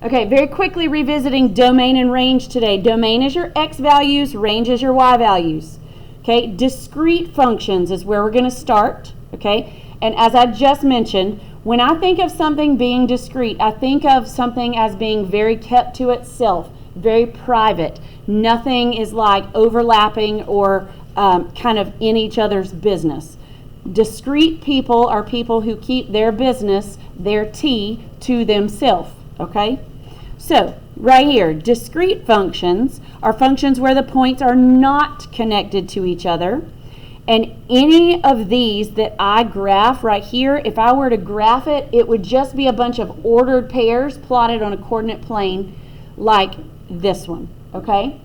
Okay, very quickly revisiting domain and range today. Domain is your x values, range is your y values. Okay, discrete functions is where we're going to start. Okay, and as I just mentioned, when I think of something being discrete, I think of something as being very kept to itself, very private. Nothing is like overlapping or kind of in each other's business. Discrete people are people who keep their business, their tea, to themselves. Okay? So, right here, discrete functions are functions where the points are not connected to each other. And any of these that I graph right here, if I were to graph it, it would just be a bunch of ordered pairs plotted on a coordinate plane like this one. Okay?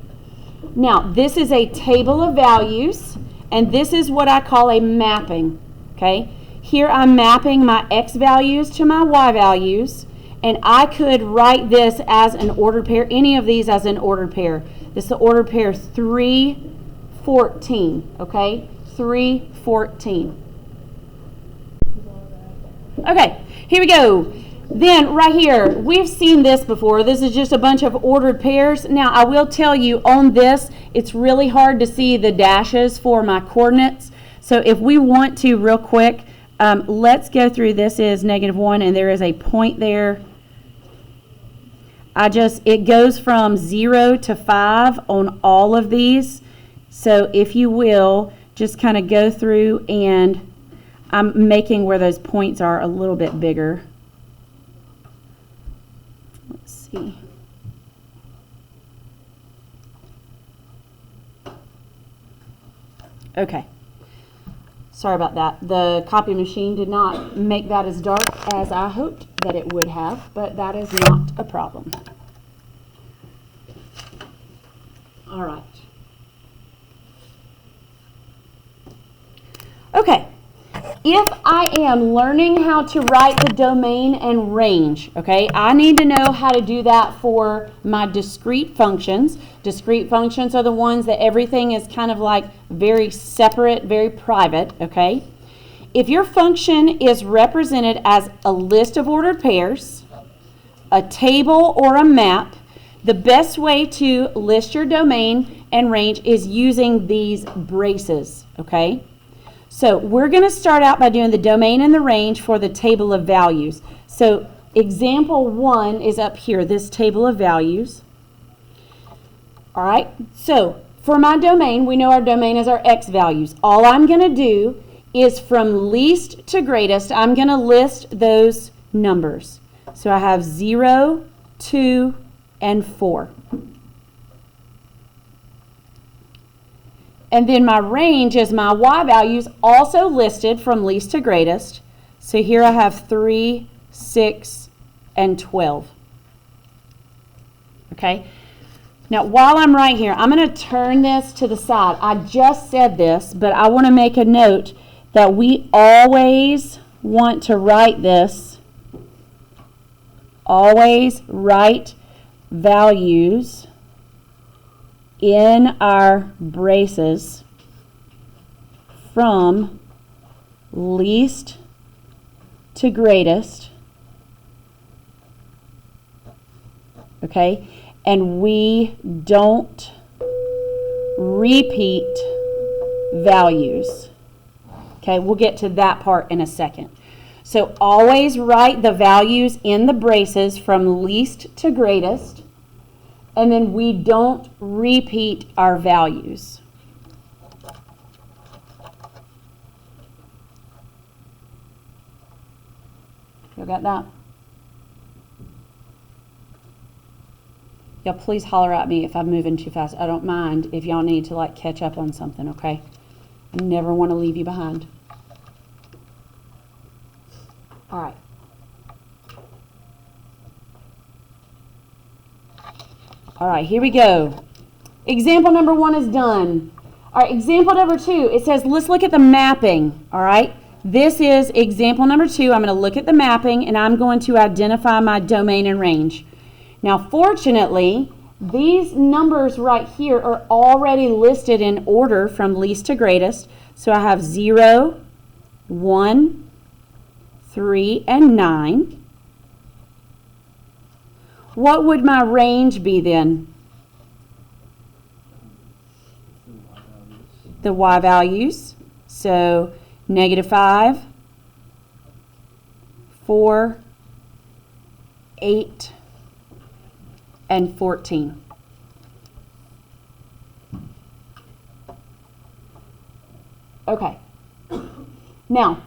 Now, this is a table of values, and this is what I call a mapping. Okay? Here I'm mapping my x values to my y values. And I could write this as an ordered pair, any of these as an ordered pair. This is the ordered pair 3, 14, okay? 3, 14. Okay, here we go. Then right here, we've seen this before. This is just a bunch of ordered pairs. Now, I will tell you on this, it's really hard to see the dashes for my coordinates. So if we want to real quick, let's go through. This is -1, and there is a point there. It goes from 0 to 5 on all of these. So if you will, just kind of go through, and I'm making where those points are a little bit bigger. Let's see. Okay. Sorry about that. The copy machine did not make that as dark as I hoped that it would have, but that is not a problem. All right. Okay. If I am learning how to write the domain and range, okay, I need to know how to do that for my discrete functions. Discrete functions are the ones that everything is kind of like very separate, very private, okay? If your function is represented as a list of ordered pairs, a table, or a map, the best way to list your domain and range is using these braces, okay? So we're going to start out by doing the domain and the range for the table of values. So example 1 is up here, this table of values. All right, so for my domain, we know our domain is our x values. All I'm going to do is from least to greatest, I'm going to list those numbers. So I have 0, 2, and 4. And then my range is my y values, also listed from least to greatest. So here I have 3, 6, and 12. Okay? Now, while I'm right here, I'm going to turn this to the side. I just said this, but I want to make a note that we always want to write this. Always write values in our braces from least to greatest, okay? And we don't repeat values, okay? We'll get to that part in a second. So always write the values in the braces from least to greatest, and then we don't repeat our values. You got that? Y'all please holler at me if I'm moving too fast. I don't mind if y'all need to like catch up on something, okay? I never want to leave you behind. All right. All right, here we go. Example number 1 is done. All right, example number 2, it says, let's look at the mapping. All right, this is example number 2. I'm going to look at the mapping, and I'm going to identify my domain and range. Now, fortunately, these numbers right here are already listed in order from least to greatest. So I have 0, 1, 3, and 9. what would my range be then? The y values. So -5, 4, 8, and 14. Okay. Now,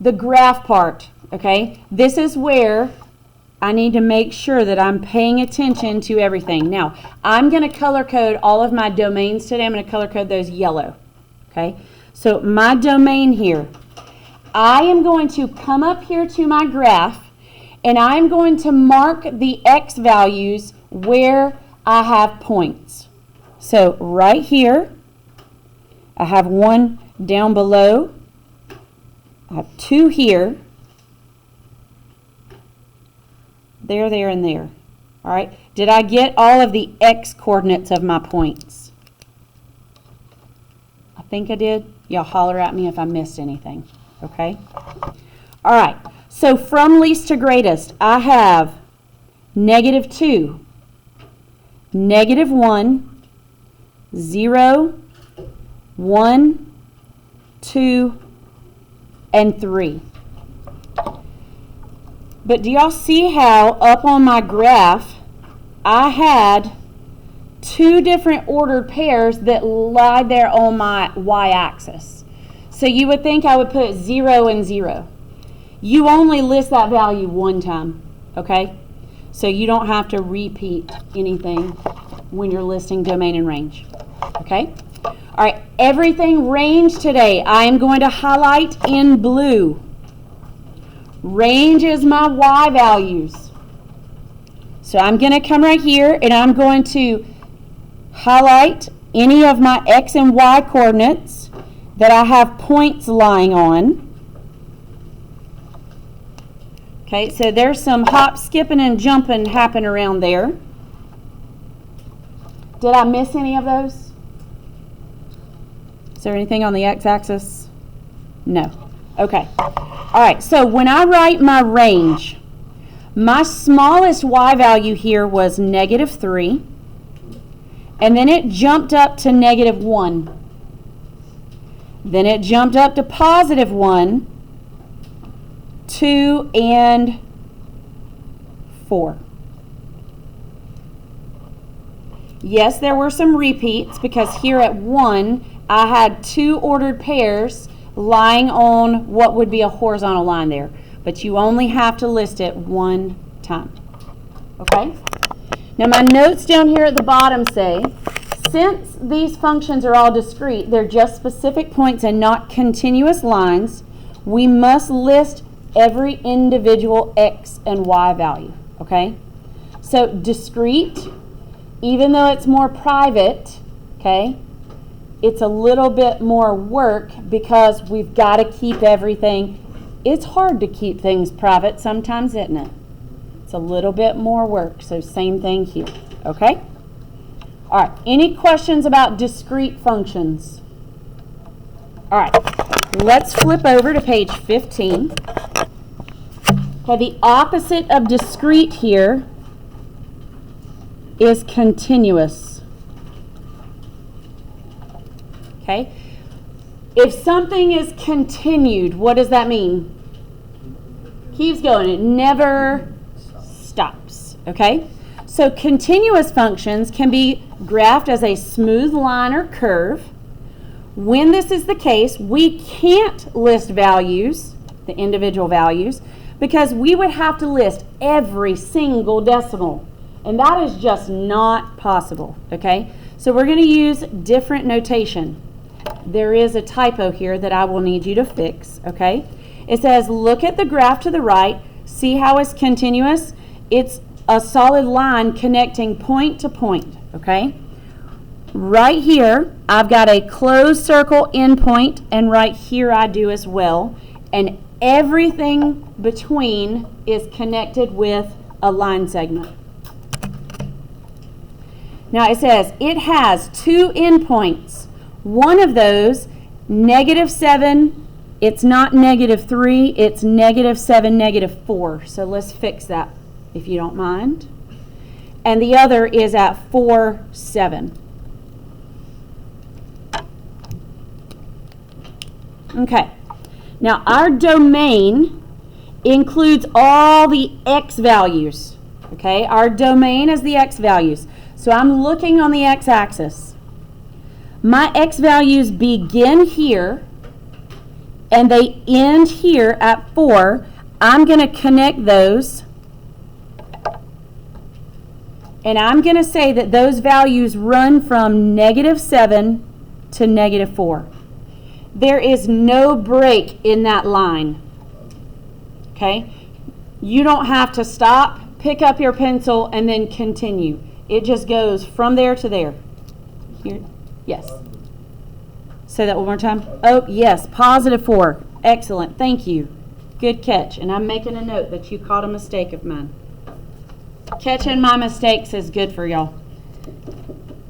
the graph part, okay? This is where I need to make sure that I'm paying attention to everything. Now, I'm going to color code all of my domains today. I'm going to color code those yellow, okay? So my domain here, I am going to come up here to my graph, and I'm going to mark the x values where I have points. So right here, I have one down below. I have 2 here. There, and there. All right. Did I get all of the x coordinates of my points? I think I did. Y'all holler at me if I missed anything. Okay. All right. So from least to greatest, I have -2, -1, 0, 1, 2, and 3. But do y'all see how up on my graph I had 2 different ordered pairs that lie there on my y-axis? So you would think I would put 0 and 0. You only list that value one time, okay? So you don't have to repeat anything when you're listing domain and range, okay? All right, everything range today, I am going to highlight in blue. Range is my y values. So I'm going to come right here and I'm going to highlight any of my x and y coordinates that I have points lying on. Okay, so there's some hop, skipping, and jumping happen around there. Did I miss any of those? Is there anything on the x-axis? No. Okay. All right, so when I write my range, my smallest y value here was -3, and then it jumped up to -1. Then it jumped up to +1, 2, and 4. Yes, there were some repeats because here at 1, I had 2 ordered pairs lying on what would be a horizontal line there. But you only have to list it one time. Okay? Now my notes down here at the bottom say, since these functions are all discrete, they're just specific points and not continuous lines, we must list every individual x and y value. Okay? So discrete, even though it's more private, okay, it's a little bit more work because we've got to keep everything. It's hard to keep things private sometimes, isn't it? It's a little bit more work, so same thing here, okay? All right, any questions about discrete functions? All right, let's flip over to page 15. Okay, the opposite of discrete here is continuous. Okay? If something is continued, what does that mean? Keeps going. It never stops. Okay? So continuous functions can be graphed as a smooth line or curve. When this is the case, we can't list values, the individual values, because we would have to list every single decimal. And that is just not possible. Okay? So we're going to use different notation. There is a typo here that I will need you to fix, okay? It says, look at the graph to the right. See how it's continuous? It's a solid line connecting point to point, okay? Right here, I've got a closed circle endpoint, and right here I do as well. And everything between is connected with a line segment. Now it says, it has 2 endpoints. One of those, -7, it's not -3, it's -7, -4. So let's fix that, if you don't mind. and the other is at 4, 7. Okay, now our domain includes all the x values. Okay, our domain is the x values. So I'm looking on the x-axis. My x values begin here and they end here at 4. I'm going to connect those and I'm going to say that those values run from -7 to -4. There is no break in that line. Okay? You don't have to stop, pick up your pencil, and then continue. It just goes from there to there. Here. Yes. Say that one more time. Oh, yes. +4. Excellent. Thank you. Good catch. And I'm making a note that you caught a mistake of mine. Catching my mistakes is good for y'all.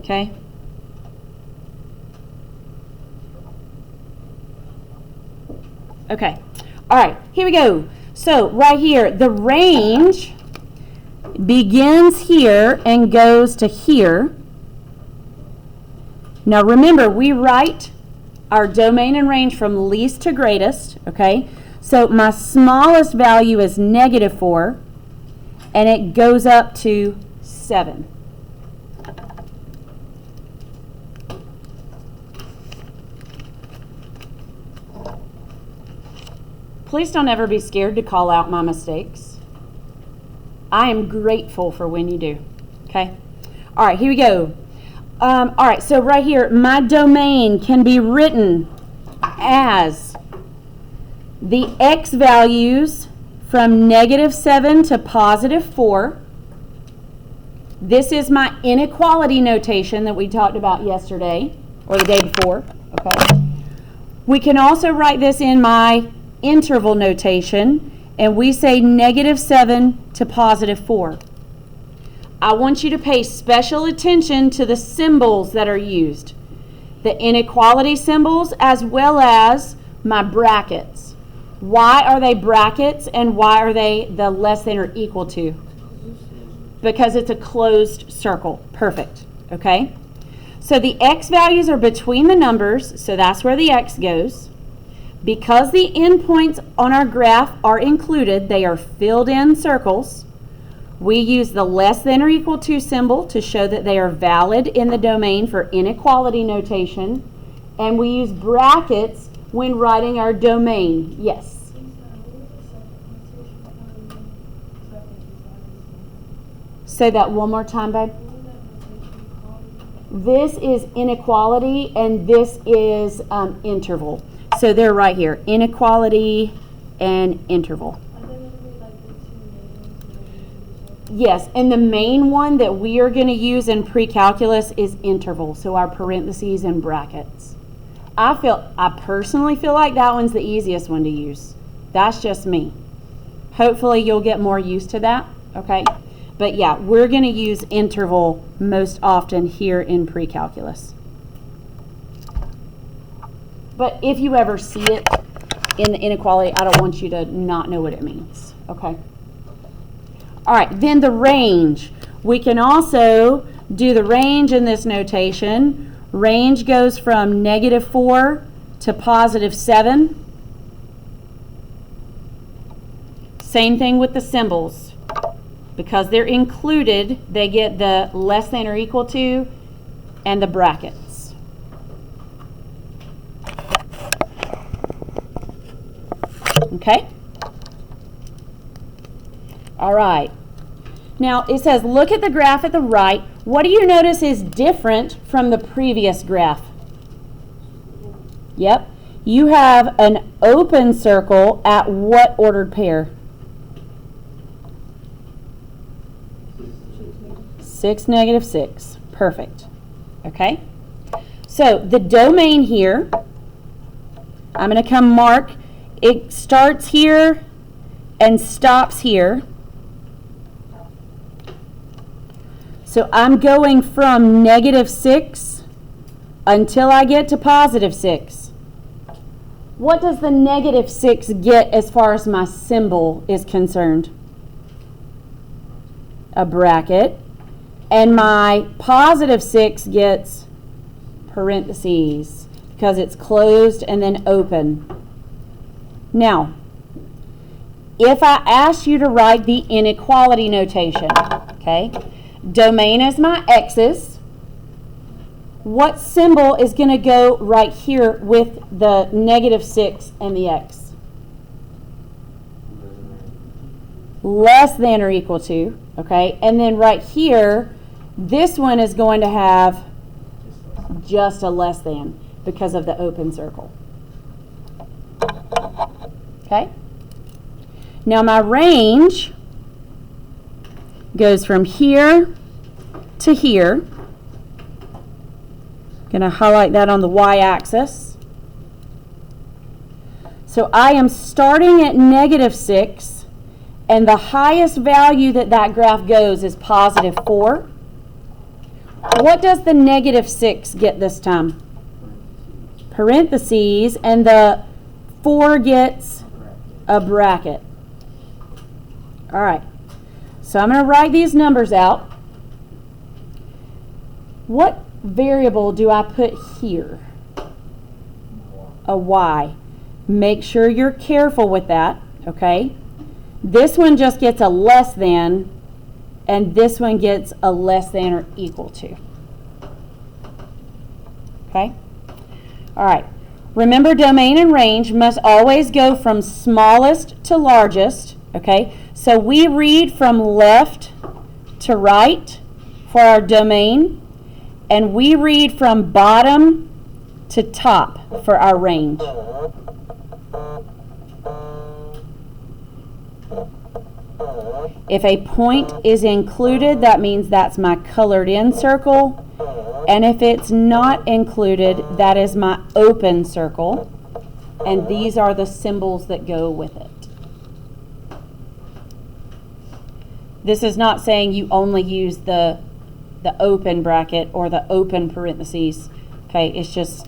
Okay? Okay. All right. Here we go. So right here, the range begins here and goes to here. Now remember, we write our domain and range from least to greatest, okay? So my smallest value is -4, and it goes up to 7. Please don't ever be scared to call out my mistakes. I am grateful for when you do, okay? All right, here we go. All right, so right here, my domain can be written as the x values from -7 to +4. This is my inequality notation that we talked about yesterday, or the day before, okay? We can also write this in my interval notation, and we say -7 to +4. I want you to pay special attention to the symbols that are used, the inequality symbols as well as my brackets. Why are they brackets and why are they the less than or equal to? Because it's a closed circle. Perfect. Okay? So the x values are between the numbers, so that's where the x goes. Because the endpoints on our graph are included, they are filled in circles. We use the less than or equal to symbol to show that they are valid in the domain for inequality notation. And we use brackets when writing our domain. Yes? Say that one more time, babe. This is inequality and this is interval. So they're right here, inequality and interval. Yes, and the main one that we are going to use in pre-calculus is interval, so our parentheses and brackets. I personally feel like that one's the easiest one to use. That's just me. Hopefully you'll get more used to that, okay? But yeah, we're going to use interval most often here in pre-calculus. But if you ever see it in the inequality, I don't want you to not know what it means, okay? All right, then the range. We can also do the range in this notation. Range goes from -4 to +7. Same thing with the symbols. Because they're included, they get the less than or equal to and the brackets. Okay? All right. Now it says, look at the graph at the right. What do you notice is different from the previous graph? Yep. You have an open circle at what ordered pair? 6, -6. Perfect. Okay. So the domain here, I'm going to come mark. It starts here and stops here. So I'm going from -6 until I get to +6. What does the -6 get as far as my symbol is concerned? A bracket. And my positive 6 gets parentheses because it's closed and then open. Now, if I ask you to write the inequality notation, okay, domain is my x's, what symbol is going to go right here with the -6 and the x? Less than or equal to, okay? And then right here, this one is going to have just a less than because of the open circle. Okay? Now my range goes from here to here. Going to highlight that on the y-axis. So I am starting at -6, and the highest value that that graph goes is +4. What does the -6 get this time? Parentheses, and the 4 gets a bracket. All right, so I'm going to write these numbers out. What variable do I put here? A y. Make sure you're careful with that, okay? This one just gets a less than, and this one gets a less than or equal to. Okay? All right. Remember, domain and range must always go from smallest to largest, okay? So we read from left to right for our domain, and we read from bottom to top for our range. If a point is included, that means that's my colored in circle. And if it's not included, that is my open circle. And these are the symbols that go with it. This is not saying you only use the open bracket or the open parentheses. Okay, it's just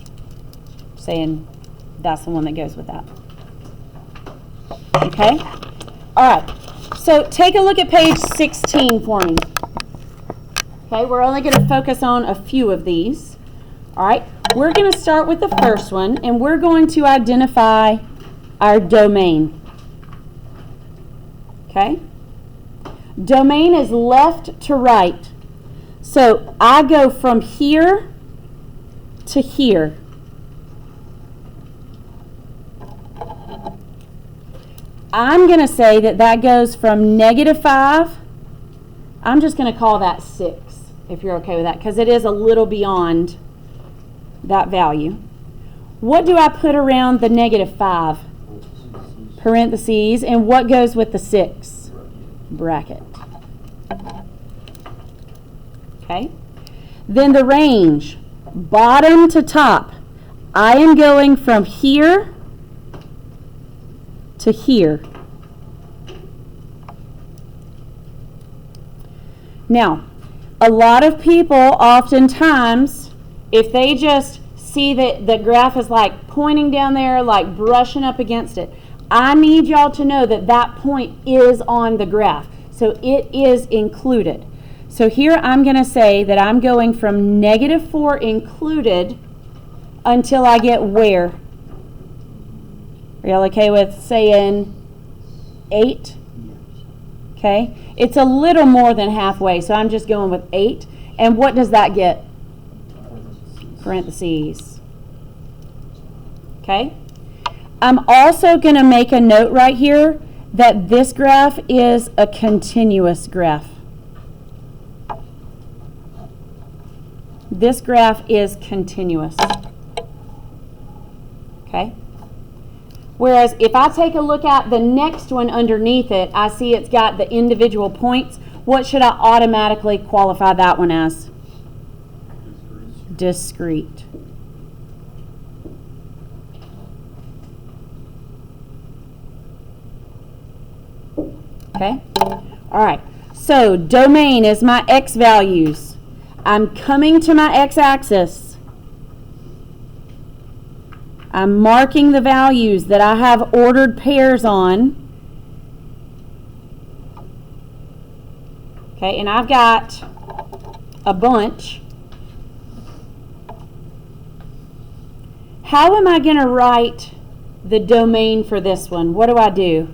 saying that's the one that goes with that. Okay? All right. So take a look at page 16 for me. Okay, we're only going to focus on a few of these. All right, we're going to start with the first one, and we're going to identify our domain. Okay? Domain is left to right. So I go from here to here. I'm going to say that that goes from -5. I'm just going to call that 6, if you're okay with that, because it is a little beyond that value. What do I put around the -5? Parentheses. And what goes with the 6? Bracket. Okay. Then the range, bottom to top. I am going from here to here. Now, a lot of people oftentimes, if they just see that the graph is like pointing down there, like brushing up against it, I need y'all to know that that point is on the graph. So it is included. So here I'm going to say that I'm going from -4 included until I get where? Are y'all okay with saying 8? Okay. It's a little more than halfway, so I'm just going with 8. And what does that get? Parentheses. Okay. I'm also going to make a note right here that this graph is a continuous graph. This graph is continuous. Okay? Whereas if I take a look at the next one underneath it, I see it's got the individual points. What should I automatically qualify that one as? Discrete. Okay? All right. So domain is my x values. I'm coming to my x-axis. I'm marking the values that I have ordered pairs on. Okay, and I've got a bunch, how am I going to write the domain for this one? What do I do?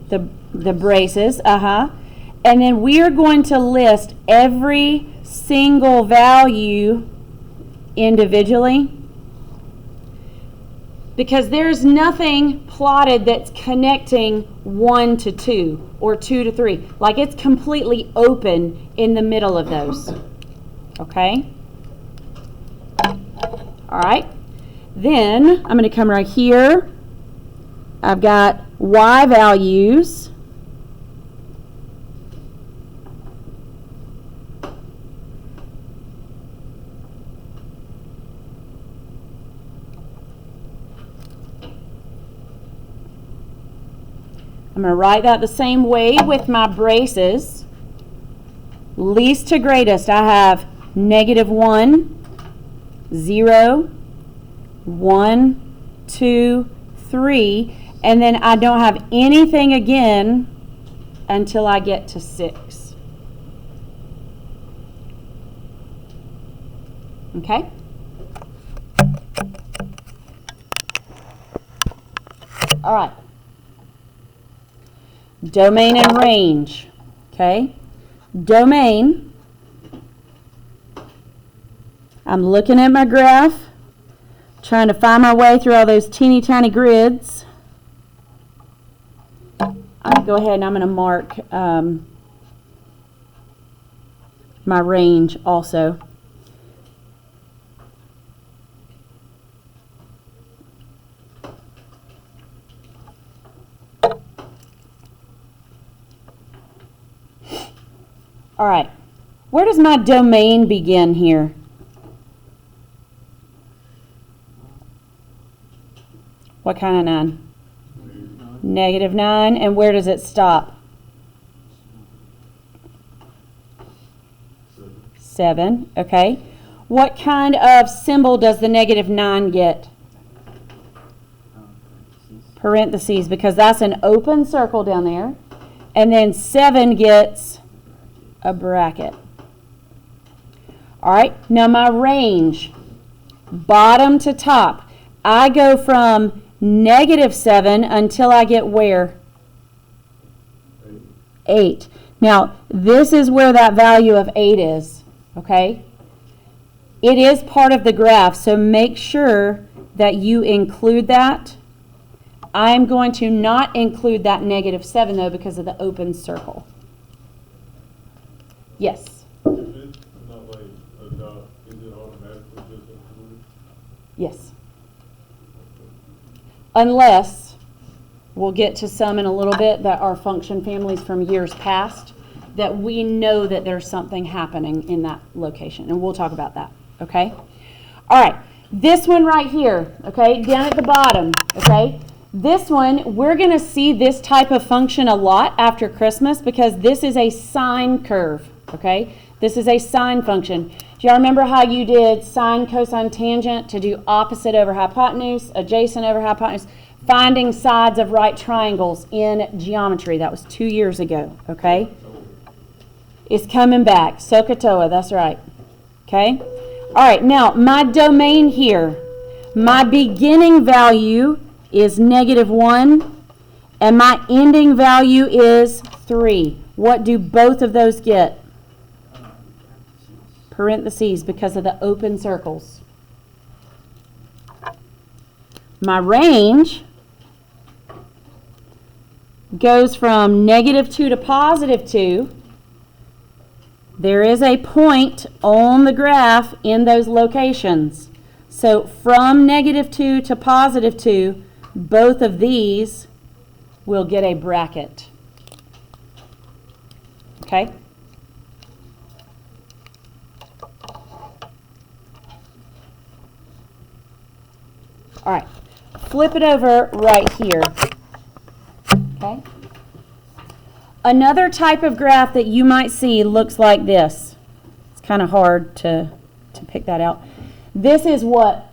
The braces, and then we are going to list every single value individually, because there's nothing plotted that's connecting 1 to 2 or 2 to 3. Like, it's completely open in the middle of those. Okay? All right. Then I'm going to come right here. I've got Y values. I'm going to write that the same way with my braces. Least to greatest, I have -1, 0, 1, 2, 3, and then I don't have anything again until I get to 6. Okay? All right. Domain and range. Okay? Domain. I'm looking at my graph, trying to find my way through all those teeny tiny grids. I'll go ahead and I'm going to mark my range also. All right, where does my domain begin here? What kind of 9? -9. And where does it stop? 7. Okay. What kind of symbol does the -9 get? Parentheses, because that's an open circle down there. And then 7 gets a bracket. All right. Now my range, bottom to top, I go from -7 until I get where? 8. Now, this is where that value of 8 is, okay? It is part of the graph, so make sure that you include that. I'm going to not include that -7, though, because of the open circle. Yes? If it's not like a dot, is it automatically just included? Yes. Unless, we'll get to some in a little bit that are function families from years past, that we know that there's something happening in that location, and we'll talk about that, okay? All right, this one right here, okay, down at the bottom, okay? This one, we're going to see this type of function a lot after Christmas because this is a sine curve, okay? This is a sine function. Do y'all remember how you did sine, cosine, tangent to do opposite over hypotenuse, adjacent over hypotenuse, finding sides of right triangles in geometry? That was 2 years ago, okay? It's coming back. SOHCAHTOA, that's right. Okay? All right, now my domain here, my beginning value is -1, and my ending value is 3. What do both of those get? Parentheses, because of the open circles. My range goes from -2 to +2. There is a point on the graph in those locations. So from -2 to +2, both of these will get a bracket. Okay? All right, flip it over right here. Okay? Another type of graph that you might see looks like this. It's kind of hard to pick that out. This is what?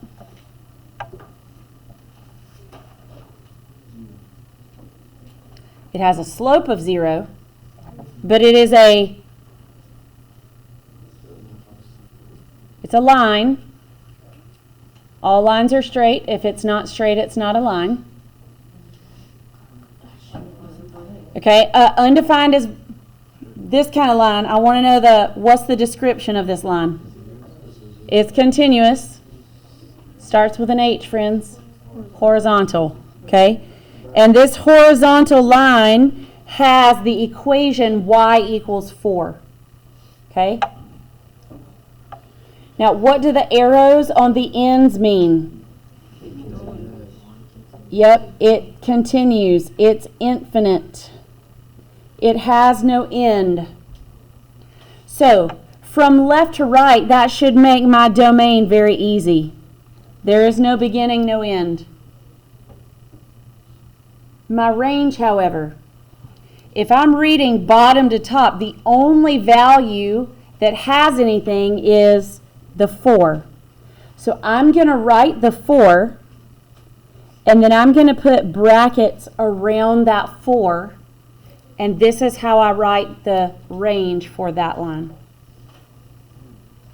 It has a slope of 0 but it is it's a line. All lines are straight. If it's not straight, it's not a line. Okay, undefined is this kind of line. I want to know what's the description of this line? It's continuous. Starts with an H, friends. Horizontal, okay? And this horizontal line has the equation y equals 4, okay? Now, what do the arrows on the ends mean? Yep, it continues. It's infinite. It has no end. So, from left to right, that should make my domain very easy. There is no beginning, no end. My range, however, if I'm reading bottom to top, the only value that has anything is the 4. So I'm going to write the 4, and then I'm going to put brackets around that 4, and this is how I write the range for that line.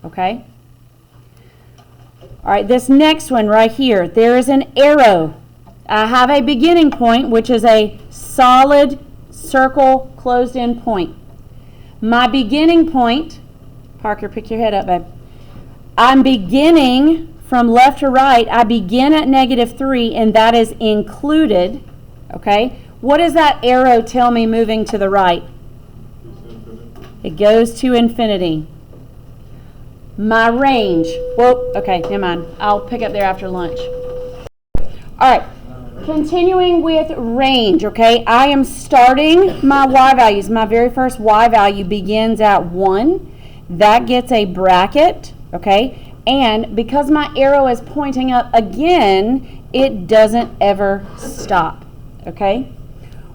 Okay? All right, this next one right here, there is an arrow. I have a beginning point, which is a solid circle closed-in point. My beginning point, Parker, pick your head up, babe. I'm beginning from left to right. I begin at -3, and that is included. Okay? What does that arrow tell me moving to the right? It goes to infinity. My range. Whoa, okay, never mind. I'll pick up there after lunch. All right, continuing with range, okay? I am starting my y values. My very first y value begins at 1. That gets a bracket, okay? And because my arrow is pointing up again, it doesn't ever stop, okay?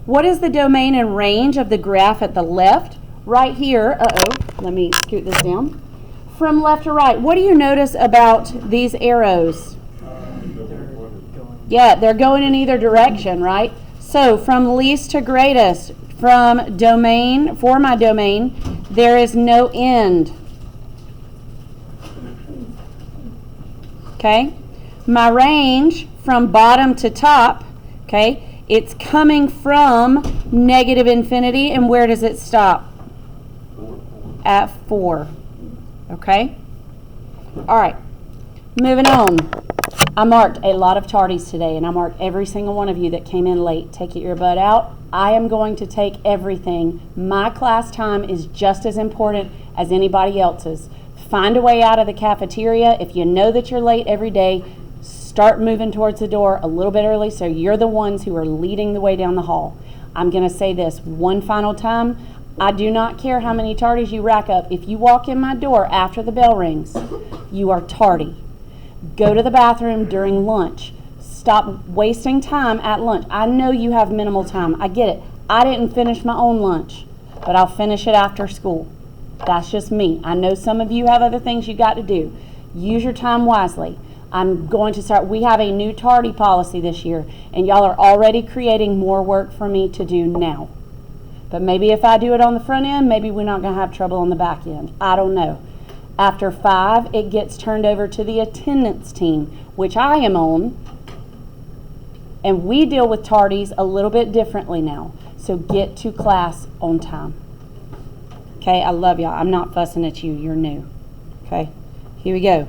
What is the domain and range of the graph at the left? Right here, let me scoot this down. From left to right, what do you notice about these arrows? Yeah, they're going in either direction, right? So from least to greatest, from domain, for my domain, there is no end. Okay? My range from bottom to top, okay, it's coming from -infinity, and where does it stop? At 4. Okay? All right. Moving on. I marked a lot of tardies today, and I marked every single one of you that came in late. Take your earbud out. I am going to take everything. My class time is just as important as anybody else's. Find a way out of the cafeteria. If you know that you're late every day, start moving towards the door a little bit early so you're the ones who are leading the way down the hall. I'm going to say this one final time. I do not care how many tardies you rack up. If you walk in my door after the bell rings, you are tardy. Go to the bathroom during lunch. Stop wasting time at lunch. I know you have minimal time. I get it. I didn't finish my own lunch, but I'll finish it after school. That's just me. I know some of you have other things you got to do. Use your time wisely. I'm going to start. We have a new tardy policy this year, and y'all are already creating more work for me to do now. But maybe if I do it on the front end, maybe we're not going to have trouble on the back end. I don't know. After 5, it gets turned over to the attendance team, which I am on. And we deal with tardies a little bit differently now. So get to class on time. Okay, I love y'all. I'm not fussing at you. You're new. Okay, here we go.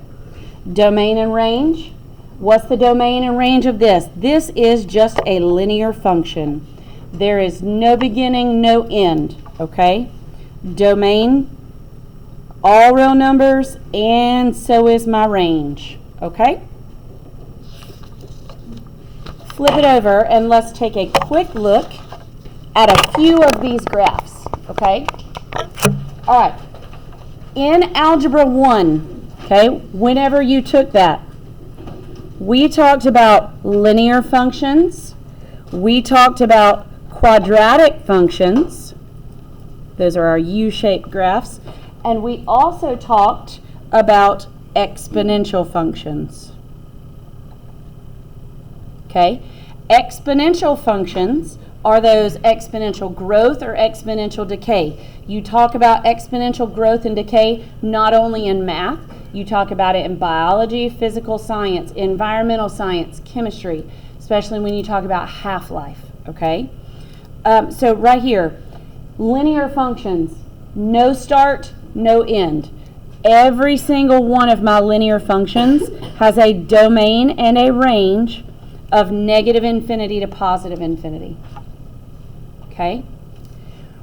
Domain and range. What's the domain and range of this? This is just a linear function. There is no beginning, no end, okay? Domain, all real numbers, and so is my range, okay? Flip it over and let's take a quick look at a few of these graphs, okay? All right, in Algebra 1, okay, whenever you took that, we talked about linear functions, we talked about quadratic functions, those are our U-shaped graphs, and we also talked about exponential functions. Okay, exponential functions Are those exponential growth or exponential decay? You talk about exponential growth and decay not only in math, you talk about it in biology, physical science, environmental science, chemistry, especially when you talk about half-life, okay? So right here, linear functions, no start, no end. Every single one of my linear functions has a domain and a range of negative infinity to positive infinity. Okay?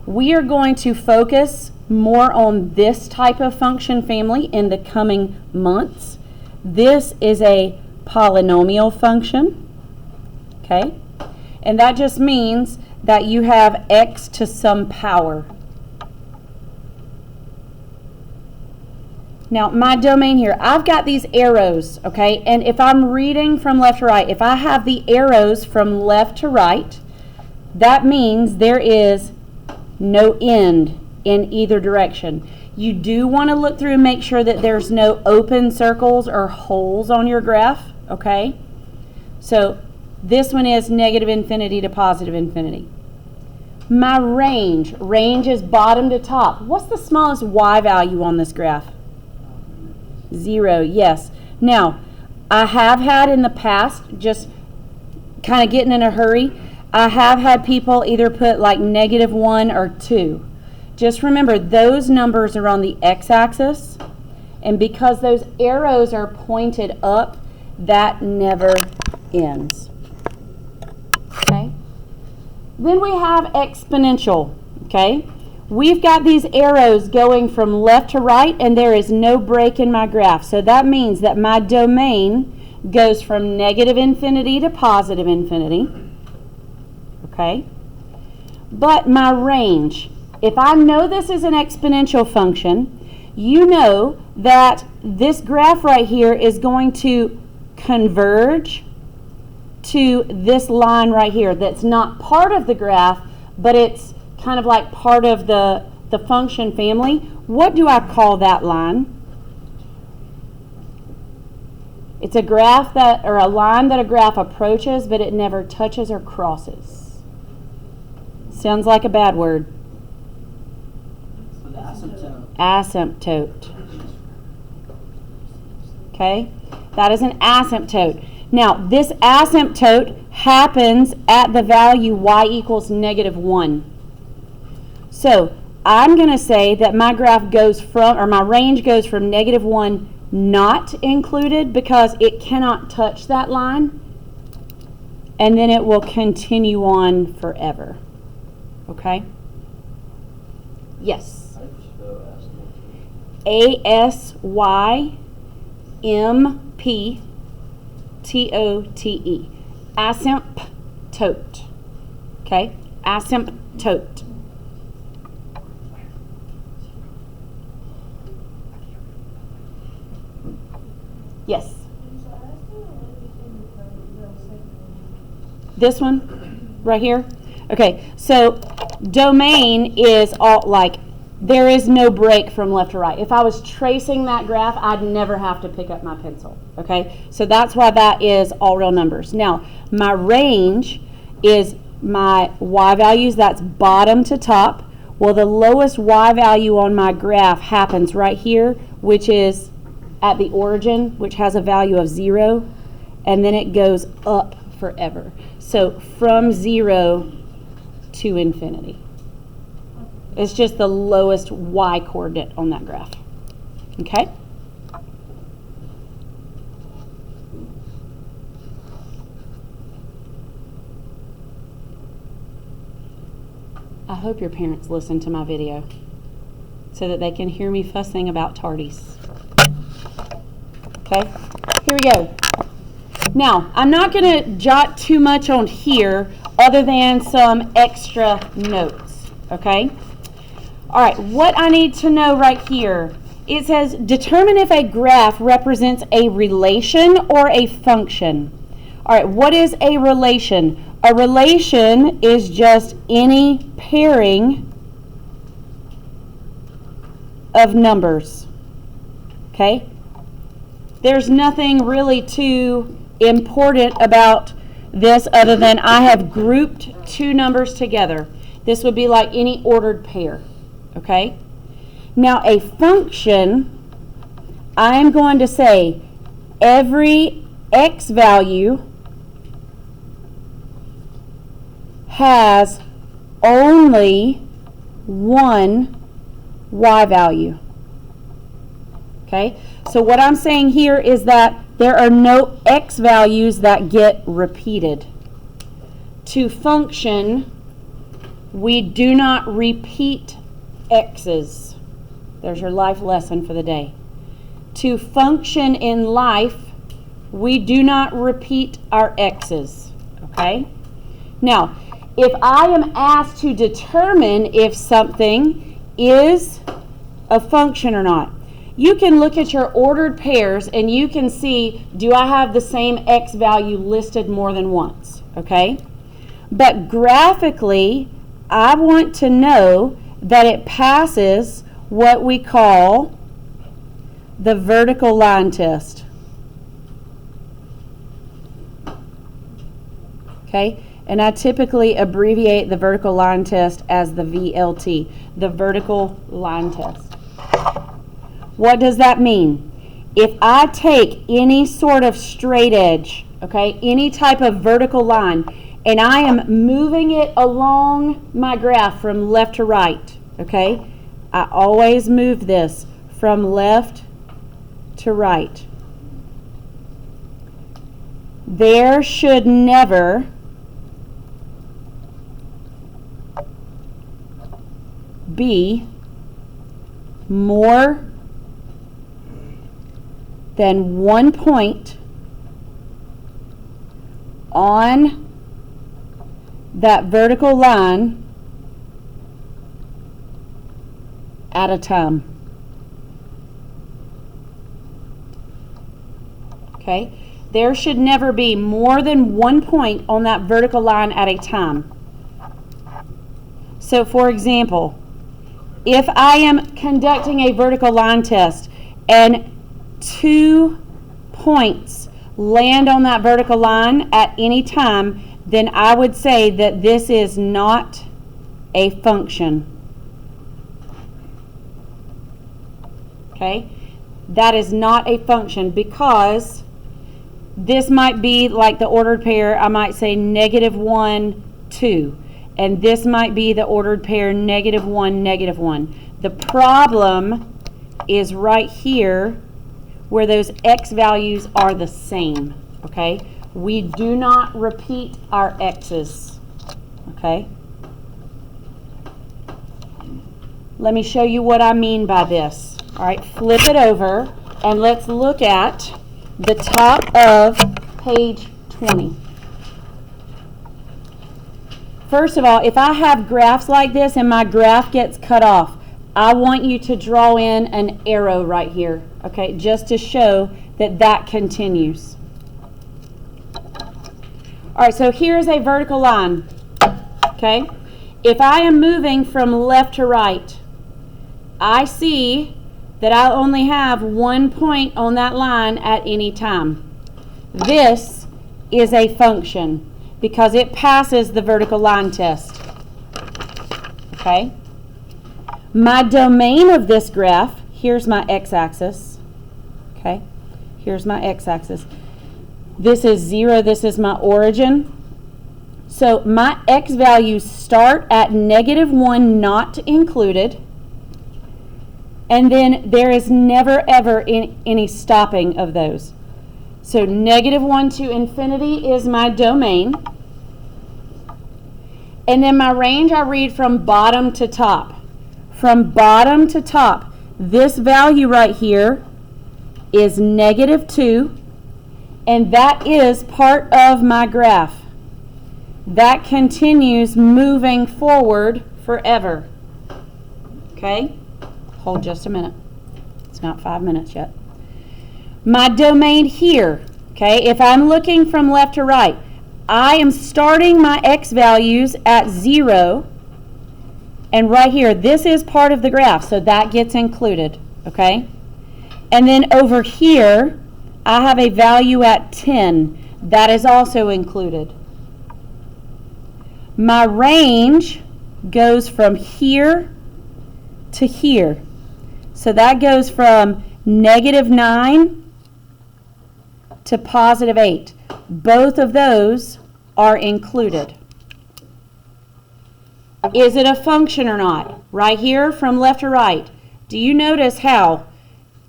We are going to focus more on this type of function family in the coming months. This is a polynomial function. Okay? And that just means that you have x to some power. Now, my domain here, I've got these arrows, okay? And if I'm reading from left to right, if I have the arrows from left to right, that means there is no end in either direction. You do want to look through and make sure that there's no open circles or holes on your graph, okay? So this one is negative infinity to positive infinity. My range is bottom to top. What's the smallest y value on this graph? 0, yes. Now, I have had in the past, just kind of getting in a hurry, I have had people either put like -1 or 2. Just remember, those numbers are on the x-axis, and because those arrows are pointed up, that never ends. Okay? Then we have exponential, okay? We've got these arrows going from left to right, and there is no break in my graph. So that means that my domain goes from negative infinity to positive infinity. Okay? But my range, if I know this is an exponential function, you know that this graph right here is going to converge to this line right here that's not part of the graph, but it's kind of like part of the function family. What do I call that line? It's a graph that, or a line that a graph approaches, but it never touches or crosses. Sounds like a bad word. Asymptote. Asymptote. Okay? That is an asymptote. Now, this asymptote happens at the value y equals -1. So I'm going to say that my graph goes from, or my range goes from -1 not included because it cannot touch that line, and then it will continue on forever. Okay? Yes? ASYMPTOTE. Asymptote. Okay? Asymptote. Yes. This one right here? Okay, so domain is all like, there is no break from left to right. If I was tracing that graph, I'd never have to pick up my pencil. Okay, so that's why that is all real numbers. Now, my range is my y values, that's bottom to top. Well, the lowest y value on my graph happens right here, which is at the origin, which has a value of 0, and then it goes up forever. So from 0 to infinity. It's just the lowest y coordinate on that graph. Okay? I hope your parents listen to my video so that they can hear me fussing about tardies. Okay, here we go. Now, I'm not going to jot too much on here other than some extra notes, okay? All right, what I need to know right here, it says determine if a graph represents a relation or a function. All right, what is a relation? A relation is just any pairing of numbers, okay? There's nothing really too important about this other than I have grouped two numbers together. This would be like any ordered pair, okay? Now a function, I am going to say every x value has only one y value. Okay, so what I'm saying here is that there are no x values that get repeated. To function, we do not repeat x's. There's your life lesson for the day. To function in life, we do not repeat our x's. Okay? Now, if I am asked to determine if something is a function or not, you can look at your ordered pairs and you can see, do I have the same x value listed more than once? Okay? But graphically, I want to know that it passes what we call the vertical line test. Okay? And I typically abbreviate the vertical line test as the VLT, the vertical line test. What does that mean? If I take any sort of straight edge, okay, any type of vertical line, and I am moving it along my graph from left to right, okay, I always move this from left to right. There should never be more than 1 point on that vertical line at a time. Okay? There should never be more than 1 point on that vertical line at a time. So, for example, if I am conducting a vertical line test and 2 points land on that vertical line at any time, then I would say that this is not a function. Okay? That is not a function because this might be like the ordered pair. I might say -1, 2. And this might be the ordered pair -1, -1. The problem is right here where those x values are the same, okay? We do not repeat our x's, okay? Let me show you what I mean by this. All right, flip it over and let's look at the top of page 20. First of all, if I have graphs like this and my graph gets cut off, I want you to draw in an arrow right here, okay, just to show that that continues. All right, so here's a vertical line, okay? If I am moving from left to right, I see that I only have 1 point on that line at any time. This is a function because it passes the vertical line test, okay? My domain of this graph, here's my x-axis, okay? Here's my x-axis. This is 0, this is my origin. So my x values start at -1 not included, and then there is never ever any stopping of those. So -1 to infinity is my domain. And then my range I read from bottom to top. From bottom to top, this value right here is -2, and that is part of my graph. That continues moving forward forever. Okay? Hold just a minute. It's not 5 minutes yet. My domain here, okay, if I'm looking from left to right, I am starting my x values at 0. And right here, this is part of the graph, so that gets included, okay? And then over here, I have a value at 10. That is also included. My range goes from here to here. So that goes from -9 to +8. Both of those are included. Is it a function or not? Right here from left to right. Do you notice how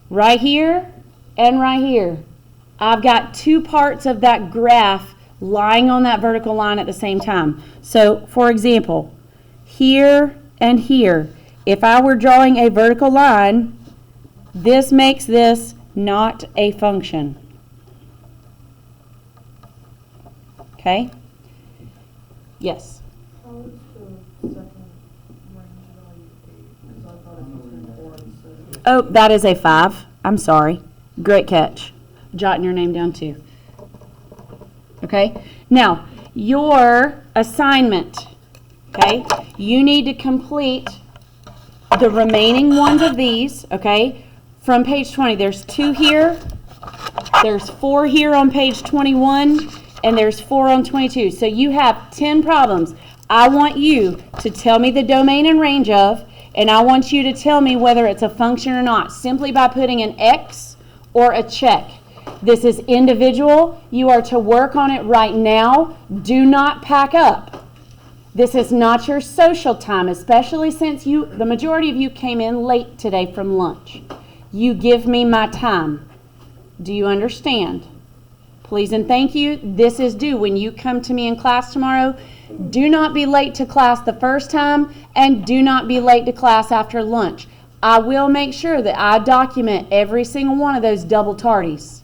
right here and right here, I've got two parts of that graph lying on that vertical line at the same time? So, for example, here and here, if I were drawing a vertical line, this makes this not a function. Okay? Yes? How is the second range value 8? Because I thought it was between 4 and 6. Oh, that is a 5. I'm sorry. Great catch. Jotting your name down too. Okay? Now, your assignment, okay? You need to complete the remaining ones of these, okay? From page 20, there's 2 here, there's 4 here on page 21, and there's 4 on 22. So you have 10 problems. I want you to tell me the domain and range of, and I want you to tell me whether it's a function or not, simply by putting an X or a check. This is individual. You are to work on it right now. Do not pack up. This is not your social time, especially since the majority of you came in late today from lunch. You give me my time. Do you understand? Please and thank you. This is due. When you come to me in class tomorrow, do not be late to class the first time, and do not be late to class after lunch. I will make sure that I document every single one of those double tardies.